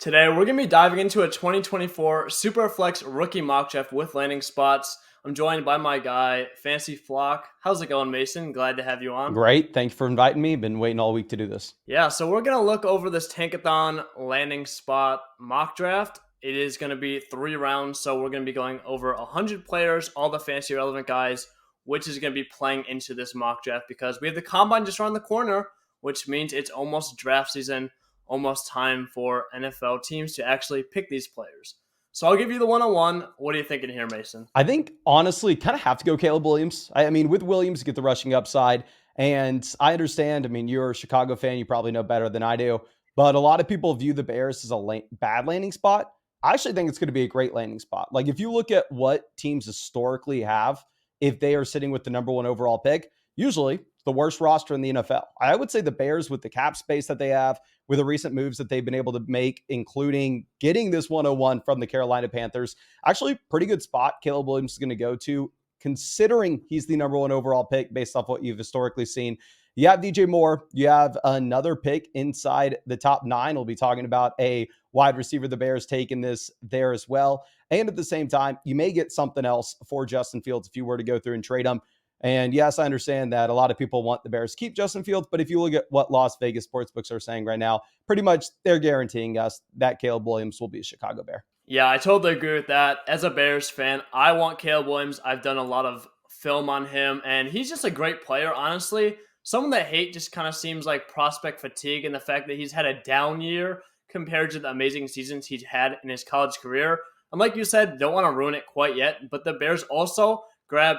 Today, we're going to be diving into a 2024 Superflex rookie mock draft with landing spots. I'm joined by my guy, Fancy Flock. How's it going, Mason? Glad to have you on. Great. Thank you for inviting me. Been waiting all week to do this. Yeah, so we're going to look over this Tankathon landing spot mock draft. It is going to be 3 rounds, so we're going to be going over 100 players, all the fancy relevant guys, which is going to be playing into this mock draft because we have the combine just around the corner, which means it's almost draft season, almost time for NFL teams to actually pick these players. So I'll give you the one-on-one. What are you thinking here, Mason? I think, honestly, kind of have to go Caleb Williams. I mean, with Williams, you get the rushing upside. And I understand, you're a Chicago fan. You probably know better than I do. But a lot of people view the Bears as a bad landing spot. I actually think it's going to be a great landing spot. Like, if you look at what teams historically have, if they are sitting with the number 1 overall pick, usually the worst roster in the NFL. I would say the Bears, with the cap space that they have, with the recent moves that they've been able to make, including getting this 101 from the Carolina Panthers, actually pretty good spot Caleb Williams is going to go to, considering he's the number 1 overall pick based off what you've historically seen. You have DJ Moore. You have another pick inside the top 9. We'll be talking about a wide receiver the Bears taking this there as well. And at the same time, you may get something else for Justin Fields if you were to go through and trade him. And yes, I understand that a lot of people want the Bears to keep Justin Fields, but if you look at what Las Vegas sportsbooks are saying right now, pretty much they're guaranteeing us that Caleb Williams will be a Chicago Bear. Yeah, I totally agree with that. As a Bears fan, I want Caleb Williams. I've done a lot of film on him, and he's just a great player, honestly. Someone that hate just kind of seems like prospect fatigue and the fact that he's had a down year compared to the amazing seasons he's had in his college career. And like you said, don't want to ruin it quite yet, but the Bears also grab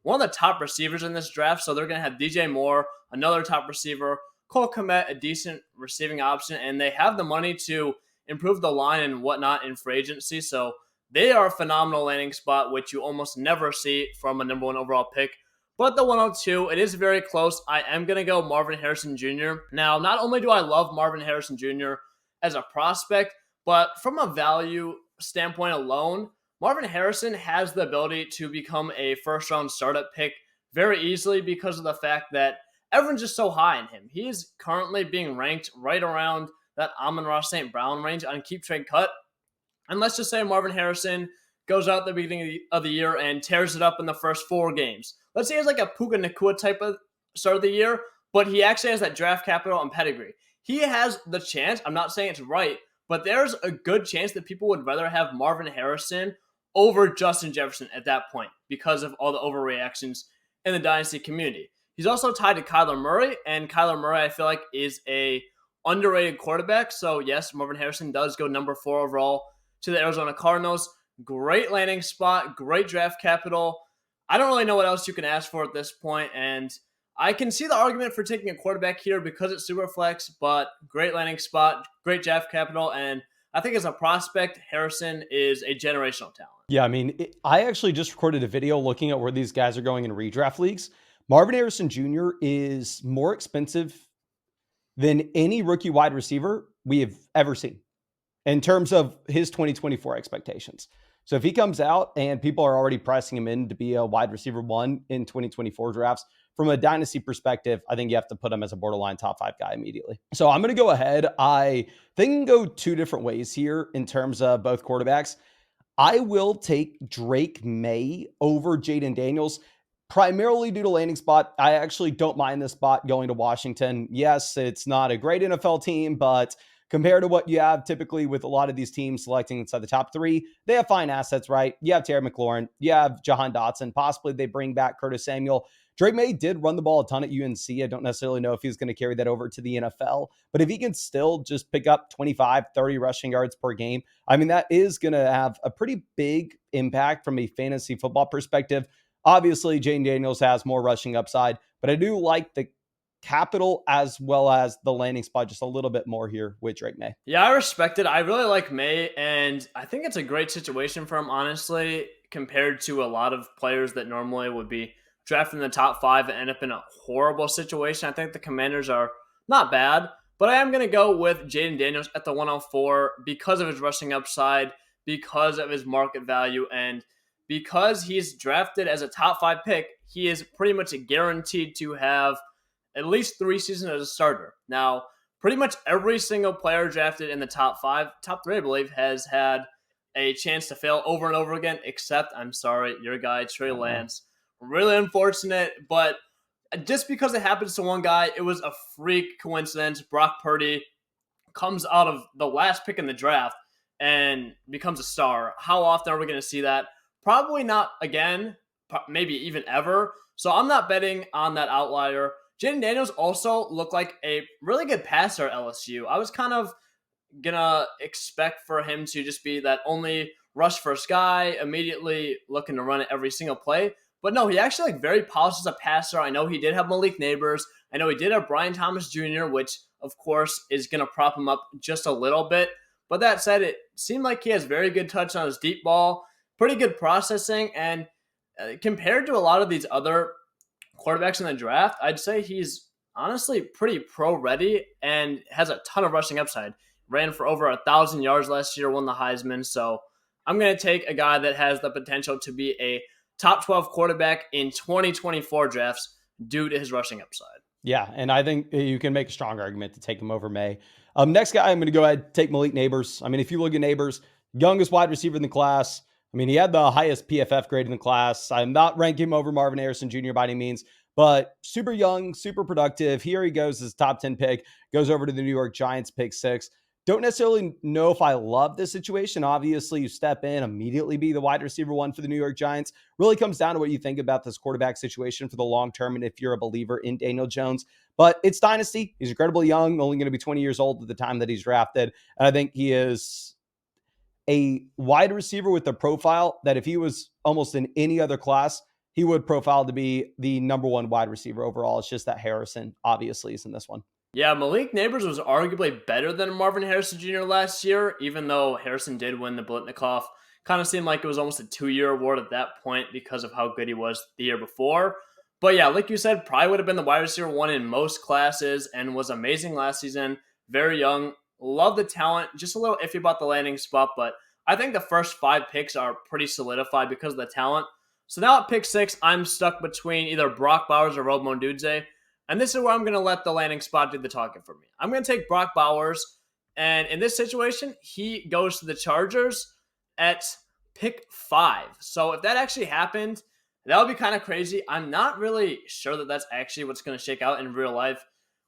one of the top receivers in this draft. So they're going to have DJ Moore, another top receiver, Cole Kmet, a decent receiving option, and they have the money to improve the line and whatnot in free agency. So they are a phenomenal landing spot, which you almost never see from a number 1 overall pick. But the 102, it is very close. I am going to go Marvin Harrison Jr. Now, not only do I love Marvin Harrison Jr. as a prospect, but from a value standpoint alone, Marvin Harrison has the ability to become a first-round startup pick very easily because of the fact that everyone's just so high in him. He is currently being ranked right around that Amon-Ra St. Brown range on Keep Trade Cut. And let's just say Marvin Harrison goes out at the beginning of the year and tears it up in the first 4 games. Let's say it's like a Puka Nacua type of start of the year, but he actually has that draft capital and pedigree. He has the chance, I'm not saying it's right, but there's a good chance that people would rather have Marvin Harrison over Justin Jefferson at that point because of all the overreactions in the Dynasty community. He's also tied to Kyler Murray, and Kyler Murray, I feel like, is a underrated quarterback. So yes, Marvin Harrison does go number 4 overall to the Arizona Cardinals. Great landing spot, great draft capital. I don't really know what else you can ask for at this point, and I can see the argument for taking a quarterback here because it's super flex, but great landing spot, great draft capital, and I think as a prospect, Harrison is a generational talent. Yeah, I actually just recorded a video looking at where these guys are going in redraft leagues. Marvin Harrison Jr. is more expensive than any rookie wide receiver we have ever seen in terms of his 2024 expectations. So if he comes out and people are already pressing him in to be a wide receiver 1 in 2024 drafts, from a dynasty perspective, I think you have to put him as a borderline top 5 guy immediately. So I'm going to go ahead. I think you can go 2 different ways here in terms of both quarterbacks. I will take Drake Maye over Jayden Daniels, primarily due to landing spot. I actually don't mind this spot going to Washington. Yes, it's not a great NFL team, but compared to what you have typically with a lot of these teams selecting inside the top 3, they have fine assets, right? You have Terry McLaurin, you have Jahan Dotson, possibly they bring back Curtis Samuel. Drake Maye did run the ball a ton at UNC. I don't necessarily know if he's going to carry that over to the NFL, but if he can still just pick up 25, 30 rushing yards per game, that is going to have a pretty big impact from a fantasy football perspective. Obviously, Jayden Daniels has more rushing upside, but I do like the capital as well as the landing spot just a little bit more here with Drake Maye. Yeah, I respect it. I really like Maye, and I think it's a great situation for him, honestly, compared to a lot of players that normally would be drafted in the top 5 and end up in a horrible situation. I think the Commanders are not bad, but I am going to go with Jayden Daniels at the 104 because of his rushing upside, because of his market value, and because he's drafted as a top 5 pick. He is pretty much guaranteed to have at least 3 seasons as a starter. Now, pretty much every single player drafted in the top 5, top 3, I believe, has had a chance to fail over and over again, except, I'm sorry, your guy, Trey Lance. Really unfortunate, but just because it happens to one guy, it was a freak coincidence. Brock Purdy comes out of the last pick in the draft and becomes a star. How often are we going to see that? Probably not again, maybe even ever. So I'm not betting on that outlier. Jayden Daniels also looked like a really good passer at LSU. I was kind of going to expect for him to just be that only rush first guy, immediately looking to run it every single play. But no, he actually very polished as a passer. I know he did have Malik Nabers. I know he did have Brian Thomas Jr., which of course is going to prop him up just a little bit. But that said, it seemed like he has very good touch on his deep ball, pretty good processing, and compared to a lot of these other quarterbacks in the draft, I'd say he's honestly pretty pro-ready and has a ton of rushing upside. Ran for over 1,000 yards last year, won the Heisman. So I'm going to take a guy that has the potential to be a top 12 quarterback in 2024 drafts due to his rushing upside. Yeah, and I think you can make a strong argument to take him over Maye. Next guy, I'm going to go ahead and take Malik Nabers. I mean, if you look at Nabers, youngest wide receiver in the class. I mean, he had the highest PFF grade in the class. I'm not ranking him over Marvin Harrison Jr. by any means, but super young, super productive. Here he goes, his top 10 pick, goes over to the New York Giants, pick 6. Don't necessarily know if I love this situation. Obviously, you step in, immediately be the wide receiver 1 for the New York Giants. Really comes down to what you think about this quarterback situation for the long term and if you're a believer in Daniel Jones. But it's Dynasty. He's incredibly young, only going to be 20 years old at the time that he's drafted. And I think he is a wide receiver with a profile that if he was almost in any other class, he would profile to be the number 1 wide receiver overall. It's just that Harrison obviously is in this one. Yeah, Malik Nabers was arguably better than Marvin Harrison Jr. last year, even though Harrison did win the Blitnikoff. Kind of seemed like it was almost a 2-year award at that point because of how good he was the year before. But yeah, like you said, probably would have been the wide receiver 1 in most classes and was amazing last season. Very young. Love the talent. Just a little iffy about the landing spot, but I think the first 5 picks are pretty solidified because of the talent. So now at pick 6, I'm stuck between either Brock Bowers or Odunze. And this is where I'm going to let the landing spot do the talking for me. I'm going to take Brock Bowers. And in this situation, he goes to the Chargers at pick 5. So if that actually happened, that would be kind of crazy. I'm not really sure that that's actually what's going to shake out in real life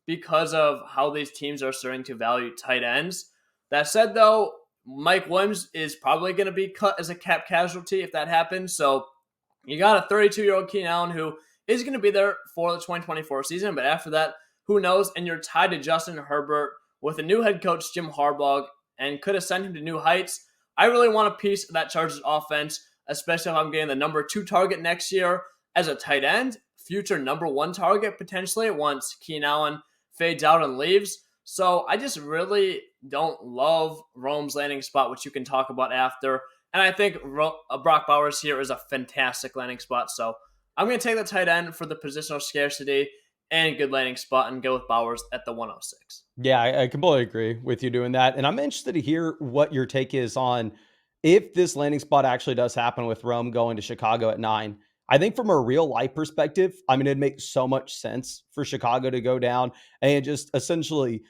because of how these teams are starting to value tight ends. That said, though, Mike Williams is probably going to be cut as a cap casualty if that happens. So you got a 32-year-old Keon Allen who is going to be there for the 2024 season, but after that, who knows? And you're tied to Justin Herbert with a new head coach, Jim Harbaugh, and could ascend him to new heights. I really want a piece of that Chargers offense, especially if I'm getting the number 2 target next year as a tight end, future number 1 target potentially once Keon Allen fades out and leaves. So I just really don't love Rome's landing spot, which you can talk about after. And I think Brock Bowers here is a fantastic landing spot. So I'm going to take the tight end for the positional scarcity and good landing spot and go with Bowers at the 106. Yeah, I completely agree with you doing that. And I'm interested to hear what your take is on if this landing spot actually does happen with Rome going to Chicago at 9. I think from a real life perspective, I mean, it makes so much sense for Chicago to go down and just essentially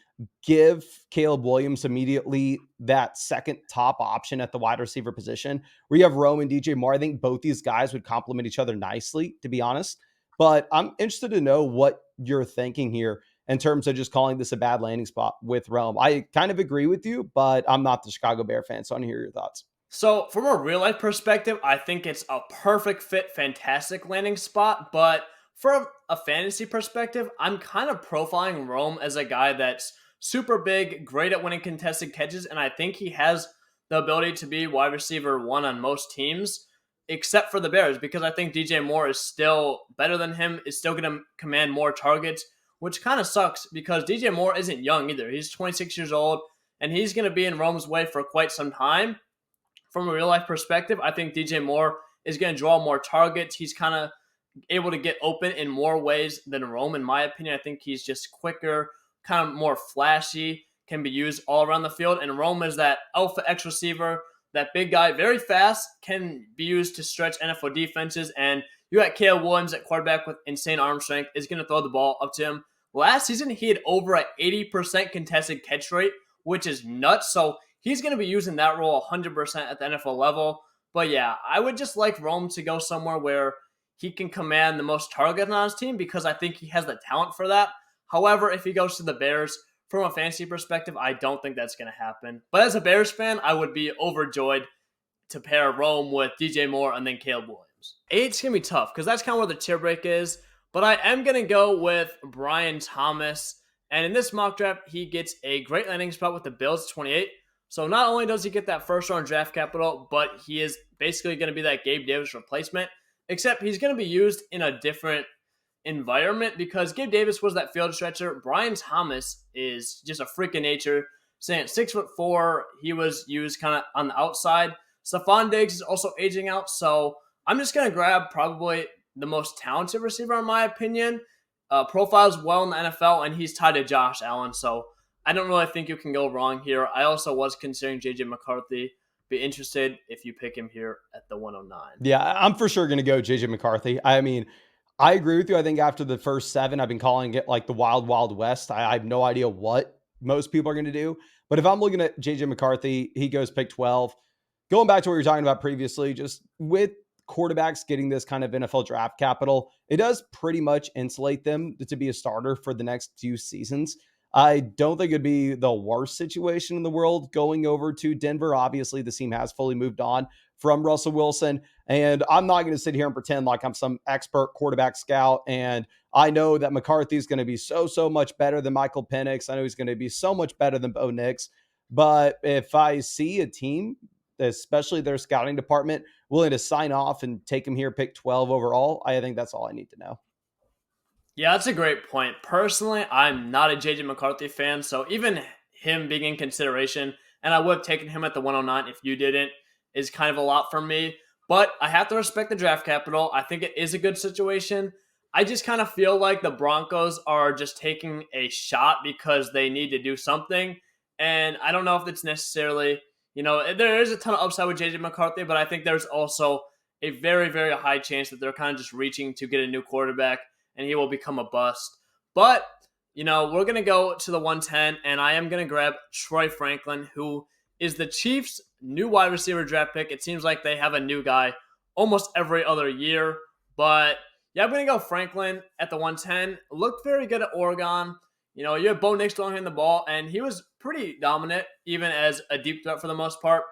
give Caleb Williams immediately that second top option at the wide receiver position where you have Rome and DJ Moore. I think both these guys would complement each other nicely, to be honest. But I'm interested to know what you're thinking here in terms of just calling this a bad landing spot with Rome. I kind of agree with you, but I'm not the Chicago Bear fan, so I want to hear your thoughts. So from a real life perspective, I think it's a perfect fit, fantastic landing spot. But from a fantasy perspective, I'm kind of profiling Rome as a guy that's super big, great at winning contested catches, and I think he has the ability to be wide receiver 1 on most teams, except for the Bears, because I think DJ Moore is still better than him, is still going to command more targets, which kind of sucks because DJ Moore isn't young either. He's 26 years old, and he's going to be in Rome's way for quite some time. From a real-life perspective, I think DJ Moore is going to draw more targets. He's kind of able to get open in more ways than Rome, in my opinion. I think he's just quicker, kind of more flashy, can be used all around the field. And Rome is that alpha X receiver, that big guy, very fast, can be used to stretch NFL defenses. And you got Caleb Williams at quarterback with insane arm strength, is going to throw the ball up to him Last season, he had over an 80% contested catch rate, which is nuts. So he's going to be using that role 100% at the NFL level. But yeah, I would just like Rome to go somewhere where he can command the most targets on his team because I think he has the talent for that. However, if he goes to the Bears, from a fantasy perspective, I don't think that's going to happen. But as a Bears fan, I would be overjoyed to pair Rome with DJ Moore and then Caleb Williams. It's going to be tough because that's kind of where the tier break is. But I am going to go with Brian Thomas. And in this mock draft, he gets a great landing spot with the Bills at 28. So not only does he get that first round draft capital, but he is basically going to be that Gabe Davis replacement. Except he's going to be used in a different environment because Gabe Davis was that field stretcher. Brian Thomas is just a freak of nature. Saying at 6'4", he was used kind of on the outside. Stephon Diggs is also aging out, so I'm just going to grab probably the most talented receiver in my opinion. Profiles well in the NFL, and he's tied to Josh Allen, so I don't really think you can go wrong here. I also was considering J.J. McCarthy. Be interested if you pick him here at the 109. Yeah, I'm for sure going to go J.J. McCarthy. I mean, I agree with you. I think after the first 7, I've been calling it like the wild, wild west. I have no idea what most people are going to do. But if I'm looking at J.J. McCarthy, he goes pick 12. Going back to what you were talking about previously, just with quarterbacks getting this kind of NFL draft capital, it does pretty much insulate them to be a starter for the next few seasons. I don't think it'd be the worst situation in the world going over to Denver. Obviously, the team has fully moved on from Russell Wilson. And I'm not going to sit here and pretend like I'm some expert quarterback scout. And I know that McCarthy is going to be so much better than Michael Penix. I know he's going to be so much better than Bo Nix. But if I see a team, especially their scouting department, willing to sign off and take him here, pick 12 overall, I think that's all I need to know. Yeah, that's a great point. Personally, I'm not a J.J. McCarthy fan, so even him being in consideration, and I would have taken him at the 109 if you didn't, is kind of a lot for me. But I have to respect the draft capital. I think it is a good situation. I just kind of feel like the Broncos are just taking a shot because they need to do something. And I don't know if it's necessarily, there is a ton of upside with J.J. McCarthy, but I think there's also a very, very high chance that they're kind of just reaching to get a new quarterback and he will become a bust. But, we're going to go to the 110, and I am going to grab Troy Franklin, who is the Chiefs' new wide receiver draft pick. It seems like they have a new guy almost every other year. But, yeah, I'm going to go Franklin at the 110. Looked very good at Oregon. You have Bo Nix throwing him the ball, and he was pretty dominant, even as a deep threat for the most part.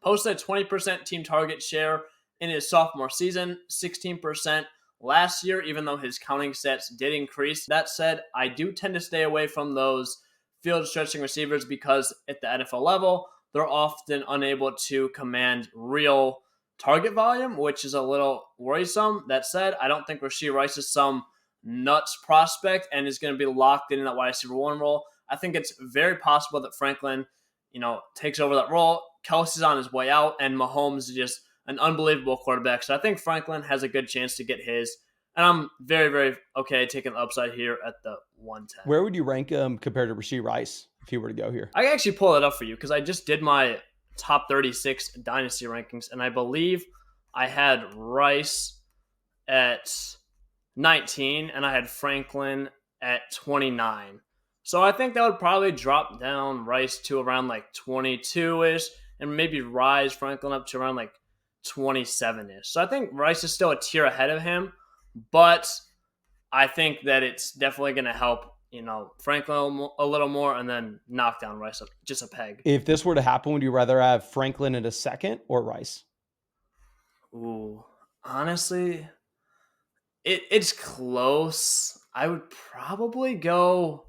Posted a 20% team target share in his sophomore season, 16% last year, even though his counting stats did increase. That said, I do tend to stay away from those field stretching receivers because at the NFL level, they're often unable to command real target volume, which is a little worrisome. That said, I don't think Rashee Rice is some nuts prospect and is going to be locked in that wide receiver 1 role. I think it's very possible that Franklin, takes over that role. Kelsey's on his way out, and Mahomes is just an unbelievable quarterback. So I think Franklin has a good chance to get his. And I'm very, very okay taking the upside here at the 110. Where would you rank him compared to Rashee Rice if he were to go here? I can actually pull it up for you because I just did my top 36 Dynasty rankings, and I believe I had Rice at 19, and I had Franklin at 29. So I think that would probably drop down Rice to around like 22-ish, and maybe rise Franklin up to around like 27-ish. So I think Rice is still a tier ahead of him, but I think that it's definitely going to help, Franklin a little more and then knock down Rice just a peg. If this were to happen, would you rather have Franklin at a second or Rice? Ooh, honestly, it's close. I'd probably go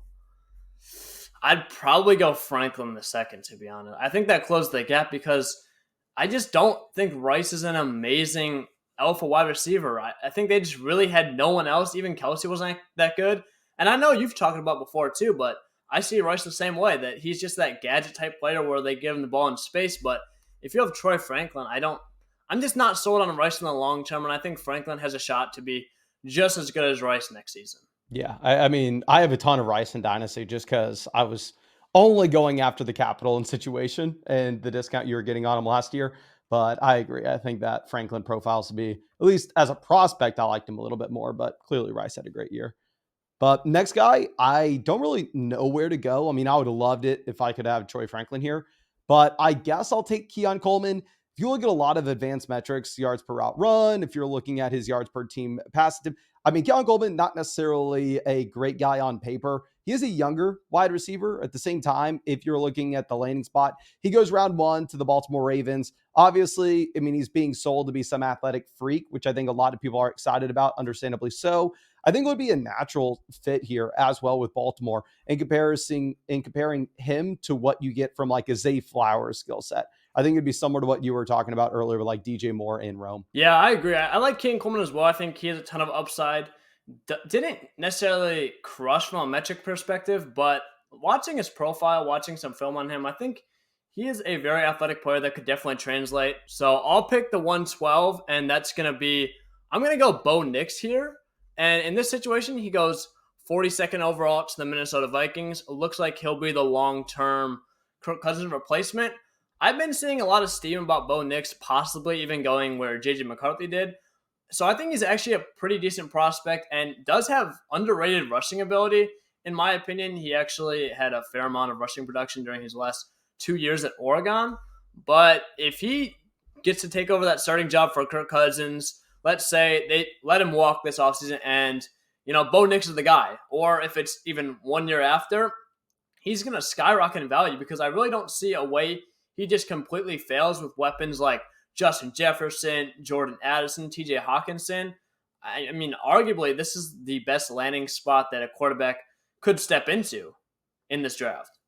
Franklin the second, to be honest. I think that closed the gap because I just don't think Rice is an amazing alpha wide receiver. I think they just really had no one else. Even Kelsey wasn't that good. And I know you've talked about before too, but I see Rice the same way, that he's just that gadget type player where they give him the ball in space. But if you have Troy Franklin, I'm just not sold on Rice in the long term. And I think Franklin has a shot to be just as good as Rice next season. Yeah. I mean, I have a ton of Rice in Dynasty just because I was only going after the capital and situation and the discount you were getting on him last year. But I agree. I think that Franklin profiles to be, at least as a prospect, I liked him a little bit more, but clearly Rice had a great year. But next guy, I don't really know where to go. I mean, I would have loved it if I could have Troy Franklin here, but I guess I'll take Keon Coleman. If you look at a lot of advanced metrics, yards per route run, if you're looking at his yards per team pass, I mean, Keon Coleman, not necessarily a great guy on paper. He is a younger wide receiver. At the same time, if you're looking at the landing spot, he goes round 1 to the Baltimore Ravens. Obviously, I mean, he's being sold to be some athletic freak, which I think a lot of people are excited about, understandably so. I think it would be a natural fit here as well with Baltimore in comparing him to what you get from like a Zay Flowers skill set. I think it'd be similar to what you were talking about earlier with like DJ Moore in Rome. Yeah, I agree. I like Keon Coleman as well. I think he has a ton of upside. Didn't necessarily crush from a metric perspective, but watching his profile, watching some film on him, I think he is a very athletic player that could definitely translate. So I'll pick the 112, and that's going to be, I'm going to go Bo Nix here. And in this situation, he goes 42nd overall to the Minnesota Vikings. It looks like he'll be the long-term Kirk Cousins replacement. I've been seeing a lot of steam about Bo Nix possibly even going where J.J. McCarthy did. So I think he's actually a pretty decent prospect and does have underrated rushing ability. In my opinion, he actually had a fair amount of rushing production during his last 2 years at Oregon. But if he gets to take over that starting job for Kirk Cousins, let's say they let him walk this offseason and, Bo Nix is the guy. Or if it's even 1 year after, he's going to skyrocket in value because I really don't see a way he just completely fails with weapons like Justin Jefferson, Jordan Addison, TJ Hawkinson. I mean, arguably, this is the best landing spot that a quarterback could step into in this draft.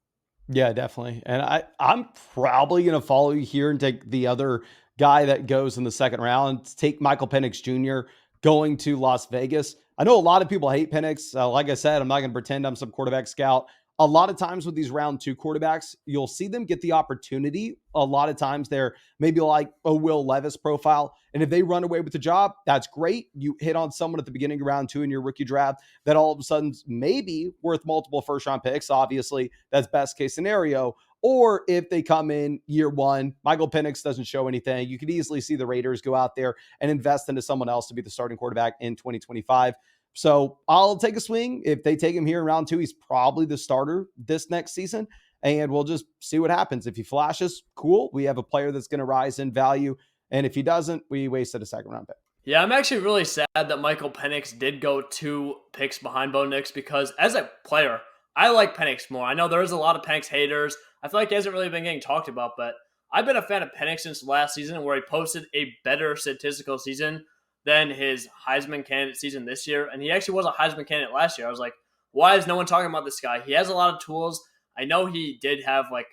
Yeah, definitely. And I'm probably going to follow you here and take the other guy that goes in the second round. Take Michael Penix Jr. going to Las Vegas. I know a lot of people hate Penix. Like I said, I'm not going to pretend I'm some quarterback scout. A lot of times with these round 2 quarterbacks, you'll see them get the opportunity. A lot of times they're maybe like a Will Levis profile. And if they run away with the job, that's great. You hit on someone at the beginning of round 2 in your rookie draft that all of a sudden maybe worth multiple first round picks. Obviously, that's best case scenario. Or if they come in year 1, Michael Penix doesn't show anything, you could easily see the Raiders go out there and invest into someone else to be the starting quarterback in 2025. So I'll take a swing. If they take him here in round 2, he's probably the starter this next season. And we'll just see what happens. If he flashes, cool. We have a player that's going to rise in value. And if he doesn't, we wasted a second round pick. Yeah, I'm actually really sad that Michael Penix did go 2 picks behind Bo Nix because as a player, I like Penix more. I know there's a lot of Penix haters. I feel like he hasn't really been getting talked about, but I've been a fan of Penix since last season where he posted a better statistical season than his Heisman candidate season this year. And he actually was a Heisman candidate last year. I was like, why is no one talking about this guy? He has a lot of tools. I know he did have like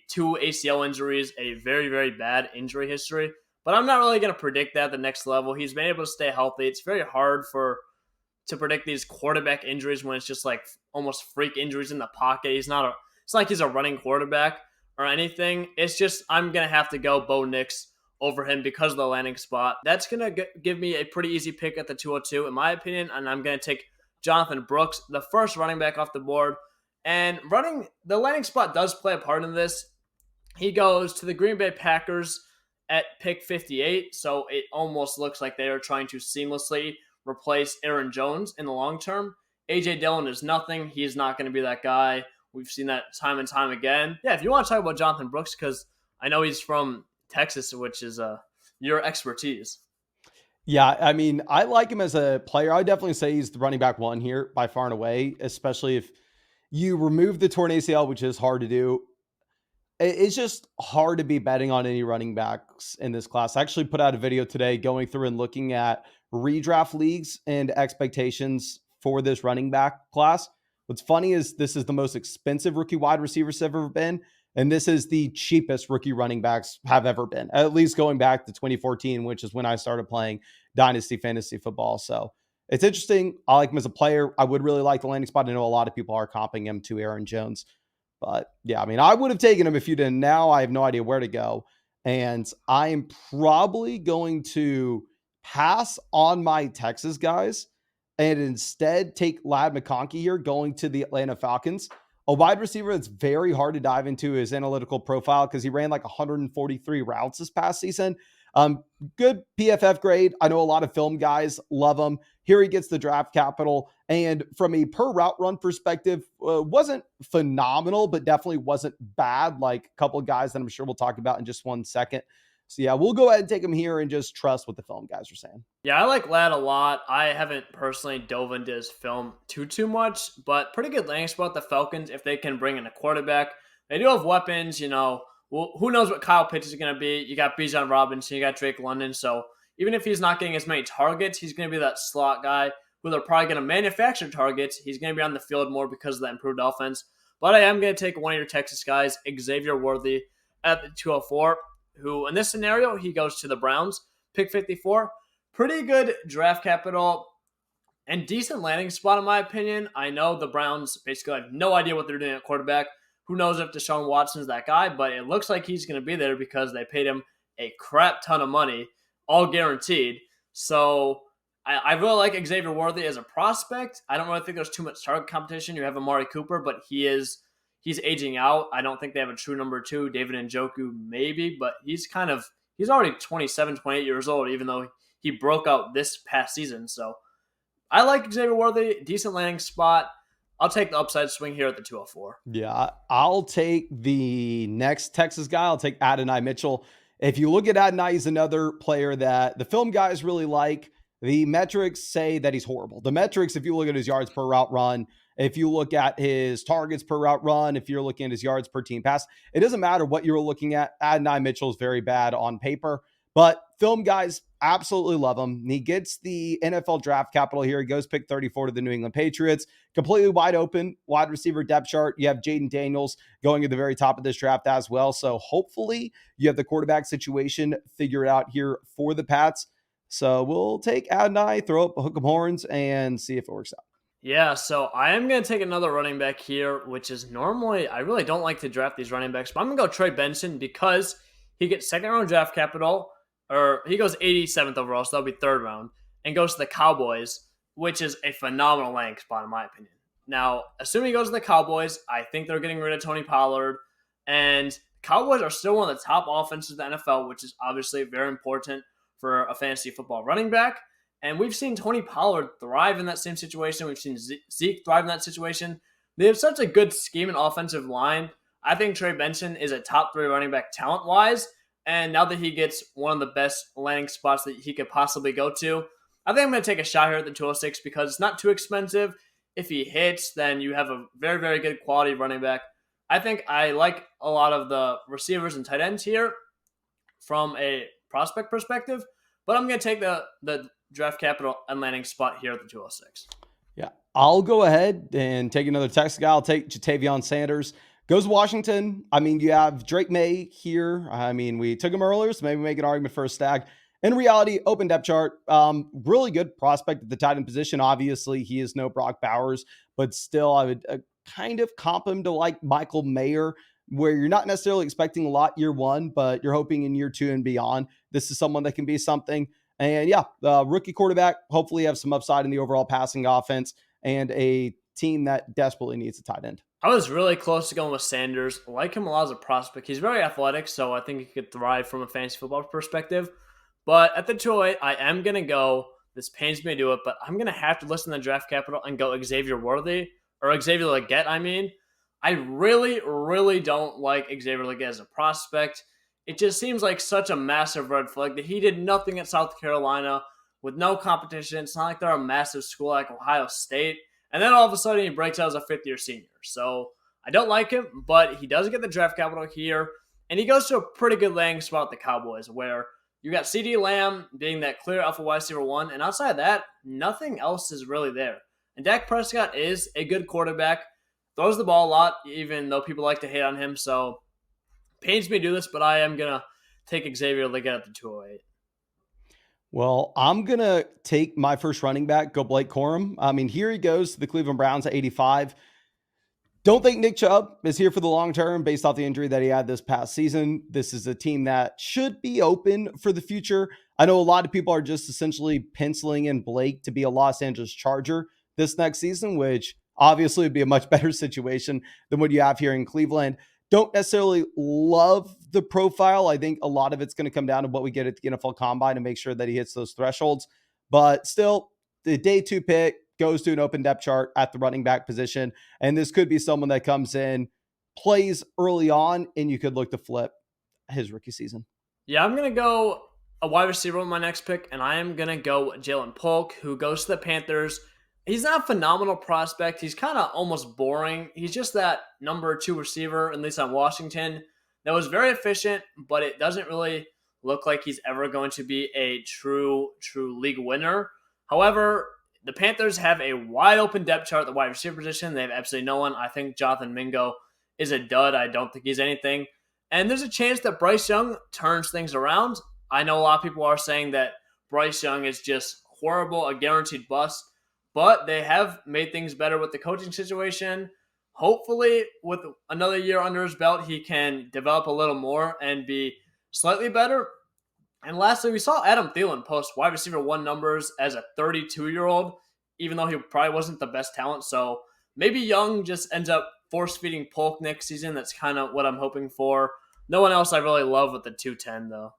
2 ACL injuries, a very, very bad injury history, but I'm not really going to predict that at the next level. He's been able to stay healthy. It's very hard to predict these quarterback injuries when it's just like almost freak injuries in the pocket. It's not like he's a running quarterback or anything. It's just I'm going to have to go Bo Nix over him because of the landing spot. That's going to give me a pretty easy pick at the 202, in my opinion, and I'm going to take Jonathon Brooks, the first running back off the board. And the landing spot does play a part in this. He goes to the Green Bay Packers at pick 58, so it almost looks like they are trying to seamlessly replace Aaron Jones in the long term. A.J. Dillon is nothing. He's not going to be that guy. We've seen that time and time again. Yeah, if you want to talk about Jonathon Brooks, because I know he's from Texas, which is your expertise. Yeah, I mean, I like him as a player. I would definitely say he's the running back 1 here by far and away, especially if you remove the torn ACL, which is hard to do. It's just hard to be betting on any running backs in this class. I actually put out a video today going through and looking at redraft leagues and expectations for this running back class. What's funny is this is the most expensive rookie wide receivers have ever been. And this is the cheapest rookie running backs have ever been, at least going back to 2014, which is when I started playing Dynasty fantasy football. So it's interesting. I like him as a player. I would really like the landing spot. I know a lot of people are comping him to Aaron Jones. But yeah, I mean, I would have taken him if you didn't. Now I have no idea where to go. And I am probably going to pass on my Texas guys and instead take Ladd McConkey here going to the Atlanta Falcons. A wide receiver that's very hard to dive into his analytical profile because he ran like 143 routes this past season. Good PFF grade. I know a lot of film guys love him. Here he gets the draft capital. And from a per route run perspective, wasn't phenomenal, but definitely wasn't bad. Like a couple of guys that I'm sure we'll talk about in just 1 second. So yeah, we'll go ahead and take him here and just trust what the film guys are saying. Yeah, I like Lad a lot. I haven't personally dove into his film too much, but pretty good landing spot the Falcons if they can bring in a quarterback. They do have weapons, Well, who knows what Kyle Pitts is going to be? You got Bijan Robinson, you got Drake London. So even if he's not getting as many targets, he's going to be that slot guy who they're probably going to manufacture targets. He's going to be on the field more because of the improved offense. But I am going to take one of your Texas guys, Xavier Worthy, at the 204, who in this scenario, he goes to the Browns, pick 54. Pretty good draft capital and decent landing spot, in my opinion. I know the Browns basically have no idea what they're doing at quarterback. Who knows if Deshaun Watson's that guy, but it looks like he's going to be there because they paid him a crap ton of money, all guaranteed. So I really like Xavier Worthy as a prospect. I don't really think there's too much target competition. You have Amari Cooper, but he's aging out. I don't think they have a true number 2. David Njoku maybe, but he's already 27, 28 years old, even though he broke out this past season. So I like Xavier Worthy, decent landing spot. I'll take the upside swing here at the 204. Yeah, I'll take the next Texas guy. I'll take Adonai Mitchell. If you look at Adonai, he's another player that the film guys really like. The metrics say that he's horrible. The metrics, if you look at his yards per route run, if you look at his targets per route run, if you're looking at his yards per team pass, it doesn't matter what you're looking at. Adonai Mitchell is very bad on paper, but film guys absolutely love him. He gets the NFL draft capital here. He goes pick 34 to the New England Patriots. Completely wide open, wide receiver depth chart. You have Jayden Daniels going at the very top of this draft as well. So hopefully you have the quarterback situation figured out here for the Pats. So we'll take Adonai, throw up a hook 'em horns, and see if it works out. Yeah, so I am going to take another running back here, which is normally, I really don't like to draft these running backs, but I'm going to go Trey Benson because he gets second round draft capital, or he goes 87th overall, so that'll be third round, and goes to the Cowboys, which is a phenomenal landing spot in my opinion. Now, assuming he goes to the Cowboys, I think they're getting rid of Tony Pollard, and Cowboys are still one of the top offenses in the NFL, which is obviously very important for a fantasy football running back. And we've seen Tony Pollard thrive in that same situation. We've seen Zeke thrive in that situation. They have such a good scheme and offensive line. I think Trey Benson is a top 3 running back talent-wise. And now that he gets one of the best landing spots that he could possibly go to, I think I'm going to take a shot here at the 206 because it's not too expensive. If he hits, then you have a very, very good quality running back. I think I like a lot of the receivers and tight ends here from a prospect perspective, but I'm going to take the draft capital and landing spot here at the 206. Yeah, I'll go ahead and take another Texas guy. I'll take Jatavion Sanders. Goes Washington. I mean, you have Drake Maye here. I mean, we took him earlier, so maybe make an argument for a stag. In reality, open depth chart, really good prospect at the tight end position. Obviously, he is no Brock Bowers, but still, I would kind of comp him to like Michael Mayer, where you're not necessarily expecting a lot year 1, but you're hoping in year 2 and beyond, this is someone that can be something. And yeah, rookie quarterback, hopefully have some upside in the overall passing offense and a team that desperately needs a tight end. I was really close to going with Sanders. I like him a lot as a prospect. He's very athletic, so I think he could thrive from a fantasy football perspective. But at the 208, I am going to go, this pains me to do it, but I'm going to have to listen to the draft capital and go Xavier Worthy, or Xavier Legette, I mean. I really, really don't like Xavier Legette as a prospect. It just seems like such a massive red flag that he did nothing at South Carolina with no competition. It's not like they're a massive school like Ohio State. And then all of a sudden he breaks out as a fifth-year senior. So I don't like him, but he does get the draft capital here. And he goes to a pretty good landing spot at the Cowboys where you got CeeDee Lamb being that clear alpha wide receiver 1. And outside of that, nothing else is really there. And Dak Prescott is a good quarterback. Throws the ball a lot, even though people like to hate on him. So pains me to do this, but I am going to take Xavier Legette at the 208. Well, I'm going to take my first running back, go Blake Corum. I mean, here he goes to the Cleveland Browns at 85. Don't think Nick Chubb is here for the long term based off the injury that he had this past season. This is a team that should be open for the future. I know a lot of people are just essentially penciling in Blake to be a Los Angeles Charger this next season, which obviously would be a much better situation than what you have here in Cleveland. Don't necessarily love the profile. I think a lot of it's going to come down to what we get at the NFL Combine to make sure that he hits those thresholds. But still, the day 2 pick goes to an open depth chart at the running back position. And this could be someone that comes in, plays early on, and you could look to flip his rookie season. Yeah, I'm going to go a wide receiver with my next pick, and I am going to go Jalen Polk, who goes to the Panthers. He's not a phenomenal prospect. He's kind of almost boring. He's just that number 2 receiver, at least on Washington, that was very efficient, but it doesn't really look like he's ever going to be a true league winner. However, the Panthers have a wide open depth chart at the wide receiver position. They have absolutely no one. I think Jonathon Mingo is a dud. I don't think he's anything. And there's a chance that Bryce Young turns things around. I know a lot of people are saying that Bryce Young is just horrible, a guaranteed bust, but they have made things better with the coaching situation. Hopefully, with another year under his belt, he can develop a little more and be slightly better. And lastly, we saw Adam Thielen post wide receiver 1 numbers as a 32-year-old, even though he probably wasn't the best talent. So maybe Young just ends up force-feeding Polk next season. That's kind of what I'm hoping for. No one else I really love with the 210, though.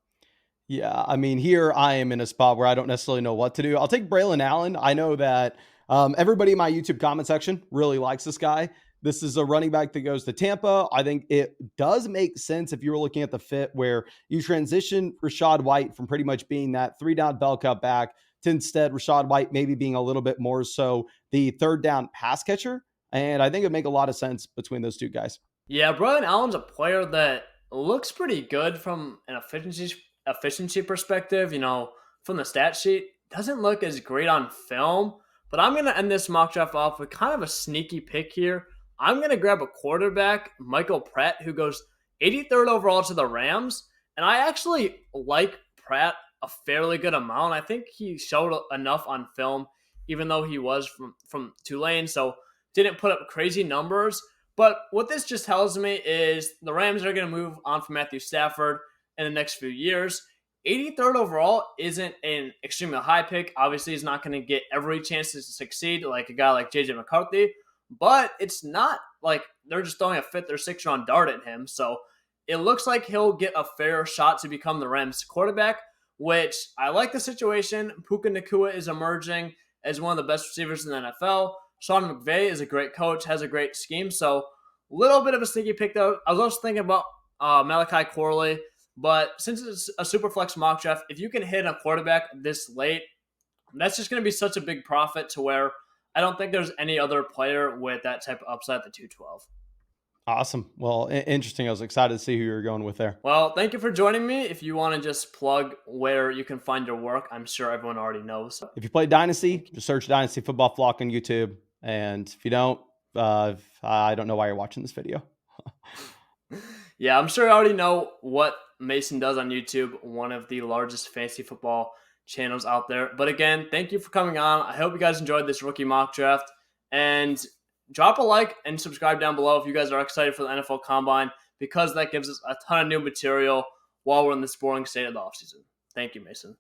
Yeah, I mean, here I am in a spot where I don't necessarily know what to do. I'll take Braelon Allen. I know that everybody in my YouTube comment section really likes this guy. This is a running back that goes to Tampa. I think it does make sense if you were looking at the fit where you transition Rachaad White from pretty much being that 3-down bell cow back to instead Rachaad White maybe being a little bit more so the 3rd-down pass catcher. And I think it'd make a lot of sense between those two guys. Yeah, Braelon Allen's a player that looks pretty good from an efficiency perspective. From the stat sheet, doesn't look as great on film. But I'm going to end this mock draft off with kind of a sneaky pick here. I'm going to grab a quarterback, Michael Pratt, who goes 83rd overall to the Rams. And I actually like Pratt a fairly good amount. I think he showed enough on film, even though he was from Tulane, so didn't put up crazy numbers. But what this just tells me is the Rams are going to move on from Matthew Stafford in the next few years. 83rd overall isn't an extremely high pick. Obviously, he's not going to get every chance to succeed like a guy like JJ McCarthy. But it's not like they're just throwing a 5th or 6th round dart at him. So it looks like he'll get a fair shot to become the Rams quarterback, which I like the situation. Puka Nacua is emerging as one of the best receivers in the NFL. Sean McVay is a great coach, has a great scheme. So a little bit of a sneaky pick, though. I was also thinking about Malachi Corley. But since it's a Superflex mock draft, if you can hit a quarterback this late, that's just going to be such a big profit to where I don't think there's any other player with that type of upside at the 212. Awesome. Well, interesting. I was excited to see who you were going with there. Well, thank you for joining me. If you want to just plug where you can find your work, I'm sure everyone already knows. If you play Dynasty, just search Dynasty Football Flock on YouTube. And if you don't, I don't know why you're watching this video. Yeah, I'm sure you already know what Mason does on YouTube, one of the largest fantasy football channels out there. But again, thank you for coming on. I hope you guys enjoyed this rookie mock draft. And drop a like and subscribe down below if you guys are excited for the NFL Combine, because that gives us a ton of new material while we're in this boring state of the offseason. Thank you, Mason.